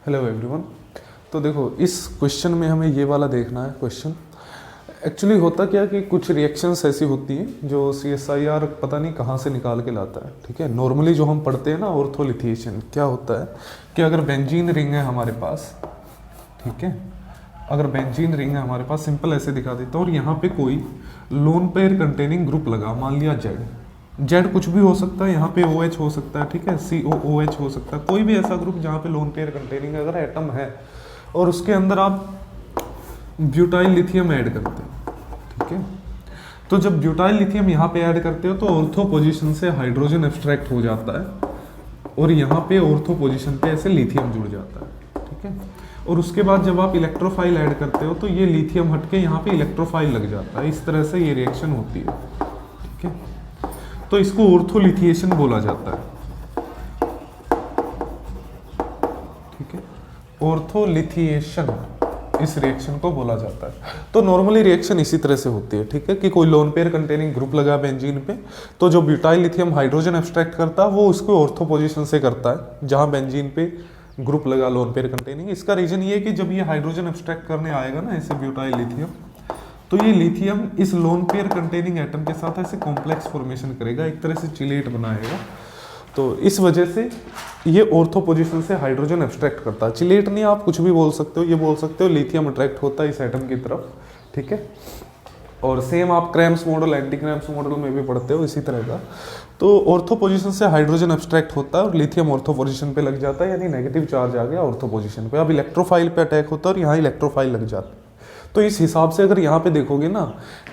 Hello everyone. तो देखो इस क्वेश्चन में हमें ये वाला देखना है क्वेश्चन। एक्चुअली होता क्या कि कुछ रिएक्शंस ऐसी होती हैं जो CSIR पता नहीं कहाँ से निकाल के लाता है। ठीक है, नॉर्मली जो हम पढ़ते हैं ना ऑर्थोलिथिएशन, क्या होता है कि अगर बेंजीन रिंग है हमारे पास, ठीक है, अगर बेंजीन रिंग है हमारे पास, सिंपल ऐसे दिखा देता हूँ, और यहाँ पे कोई लोन पेयर कंटेनिंग ग्रुप लगा, मान लिया जेड कुछ भी हो सकता है, यहाँ पे OH हो सकता है, ठीक है, COOH हो सकता है, कोई भी ऐसा ग्रुप जहाँ पे लोन पेयर कंटेनिंग अगर एटम है और उसके अंदर आप ब्यूटाइल लिथियम ऐड करते हो, ठीक है। तो जब ब्यूटाइल लिथियम यहाँ पे ऐड करते हो तो ऑर्थो पोजीशन से हाइड्रोजन एब्स्ट्रैक्ट हो जाता है और यहाँ पे ऑर्थो पोजीशन पे ऐसे लिथियम जुड़ जाता है, ठीक है। और उसके बाद जब आप इलेक्ट्रोफाइल ऐड करते हो तो ये लिथियम हटके यहाँ पे इलेक्ट्रोफाइल लग जाता है। इस तरह से ये रिएक्शन होती है, ठीक है। तो इसको ऑर्थोलिथिएशन बोला जाता है, ठीक है, ऑर्थोलिथिएशन इस रिएक्शन को बोला जाता है। तो नॉर्मली रिएक्शन इसी तरह से होती है, ठीक है, कि कोई लोन पेयर कंटेनिंग ग्रुप लगा बेंजीन पे, तो जो ब्यूटाइल लिथियम हाइड्रोजन एब्स्ट्रैक्ट करता है वो उसको ऑर्थो पोजीशन से करता है जहां बेंजीन पे ग्रुप लगा लोन पेयर कंटेनिंग। इसका रीजन ये है कि जब ये हाइड्रोजन एब्स्ट्रैक्ट करने आएगा ना ऐसे ब्यूटाइल लिथियम, तो ये लिथियम इस लोन पेयर कंटेनिंग एटम के साथ ऐसे कॉम्प्लेक्स फॉर्मेशन करेगा, एक तरह से चिलेट बनाएगा। तो इस वजह से ये ऑर्थो पोजीशन से हाइड्रोजन एब्स्ट्रैक्ट करता है। चिलेट नहीं, आप कुछ भी बोल सकते हो, ये बोल सकते हो लिथियम अट्रैक्ट होता है इस एटम की तरफ, ठीक है। और सेम आप cramps model, anti cramps model में भी पढ़ते हो इसी तरह का। तो ऑर्थो पोजीशन से हाइड्रोजन एब्स्ट्रैक्ट होता है और लिथियम ऑर्थो पोजीशन पे लग जाता है, यानी नेगेटिव चार्ज आ गया ऑर्थो पोजीशन पे। अब इलेक्ट्रोफाइल पे अटैक होता है और यहाँ इलेक्ट्रोफाइल लग जाता है। तो इस हिसाब से अगर यहाँ पे देखोगे ना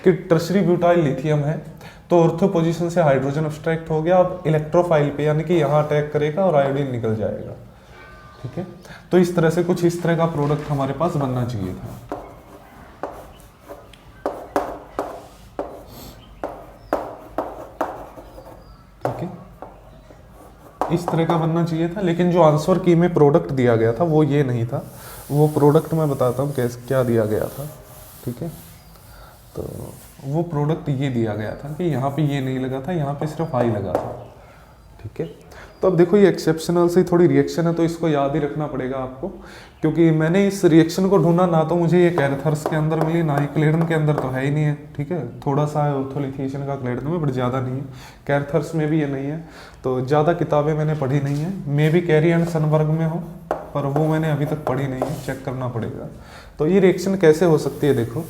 कि टर्शरी ब्यूटाइल लिथियम है तो ऑर्थो पोजीशन से हाइड्रोजन एब्स्ट्रैक्ट हो गया, अब इलेक्ट्रोफाइल पे यानी कि यहाँ अटैक करेगा और आयोडीन निकल जाएगा, ठीक है। तो इस तरह से कुछ इस तरह का प्रोडक्ट हमारे पास बनना चाहिए था, ठीक है, इस तरह का बनना चाहिए था। लेकिन जो आंसर की में प्रोडक्ट दिया गया था वो ये नहीं था। वो प्रोडक्ट मैं बताता हूँ कैसे क्या दिया गया था, ठीक है। तो वो प्रोडक्ट ये दिया गया था कि यहाँ पे ये नहीं लगा था, यहाँ पे सिर्फ आई लगा था, ठीक है। तो अब देखो ये एक्सेप्शनल से थोड़ी रिएक्शन है तो इसको याद ही रखना पड़ेगा आपको, क्योंकि मैंने इस रिएक्शन को ढूंढा ना, तो मुझे ये कैरथर्स के अंदर मिली ना ही क्लेडन के अंदर, तो है ही नहीं है, ठीक है। थोड़ा सा है ऑर्थोलिथिएशन का क्लेडन में, बट ज़्यादा नहीं है। कैरथर्स में भी ये नहीं है, तो ज़्यादा किताबें मैंने पढ़ी नहीं है। मे भी कैरी एंड सनबर्ग में हो, पर वो मैंने अभी तक पढ़ी नहीं है, चेक करना पड़ेगा। तो ये रिएक्शन कैसे हो सकती है, देखो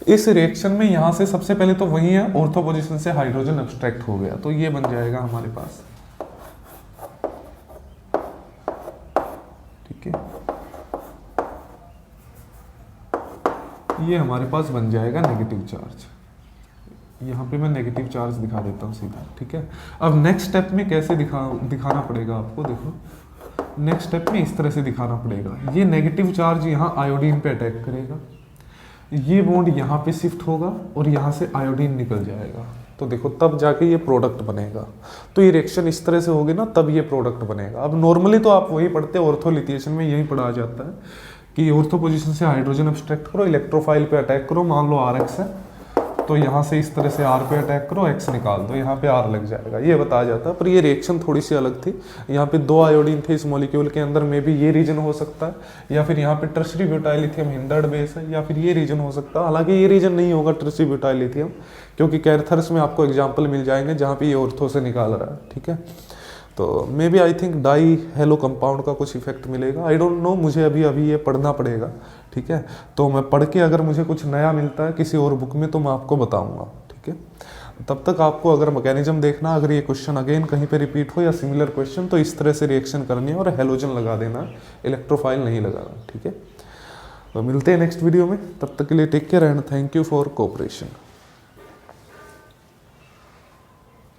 इस रिएक्शन में यहाँ से सबसे पहले तो वही है, ऑर्थो पोजीशन से हाइड्रोजन एब्स्ट्रैक्ट हो गया, तो ये बन जाएगा हमारे पास, ठीक है। ये हमारे पास बन जाएगा नेगेटिव चार्ज। यहाँ पे मैं नेगेटिव चार्ज दिखा देता हूँ सीधा, ठीक है। अब नेक्स्ट स्टेप में कैसे दिखाना पड़ेगा आपको, देखो नेक्स्ट स्टेप में इस तरह से दिखाना पड़ेगा। ये नेगेटिव चार्ज यहाँ आयोडीन पे अटैक करेगा, ये बॉन्ड यहाँ पे शिफ्ट होगा और यहाँ से आयोडीन निकल जाएगा, तो देखो तब जाके ये प्रोडक्ट बनेगा। तो ये रिएक्शन इस तरह से होगी ना, तब ये प्रोडक्ट बनेगा। अब नॉर्मली तो आप वही पढ़ते हैं, ऑर्थोलिथिएशन में यही पढ़ा जाता है कि ऑर्थो पोजीशन से हाइड्रोजन एब्स्ट्रैक्ट करो, इलेक्ट्रोफाइल पे अटैक करो, मान लो RX है तो यहाँ से इस तरह से R पे अटैक करो, X निकाल दो, यहाँ पे R लग जाएगा, ये बताया जाता है। पर ये रिएक्शन थोड़ी सी अलग थी। यहाँ पे 2 आयोडीन थे इस मॉलिक्यूल के अंदर, में भी ये रीजन हो सकता है, या फिर यहाँ पे tertiary butyl lithium hindered base है, या फिर ये रीजन हो सकता है। हालांकि ये रीजन नहीं होगा टर्शरी ब्यूटाइल लिथियम, क्योंकि कैरथर्स में आपको एग्जाम्पल मिल जाएंगे जहाँ पे ये ऑर्थो से निकाल रहा है, ठीक है। तो maybe I think dihalo compound का कुछ इफेक्ट मिलेगा, आई डोंट नो, मुझे अभी ये पढ़ना पड़ेगा, ठीक है। तो मैं पढ़ के अगर मुझे कुछ नया मिलता है किसी और बुक में तो मैं आपको बताऊंगा, ठीक है। तब तक आपको अगर मैकेनिज्म देखना, अगर ये क्वेश्चन अगेन कहीं पे रिपीट हो या सिमिलर क्वेश्चन, तो इस तरह से रिएक्शन करनी है और हेलोजन लगा देना, इलेक्ट्रोफाइल नहीं लगाना, ठीक है। तो मिलते हैं नेक्स्ट वीडियो में, तब तक के लिए take care and thank you for cooperation.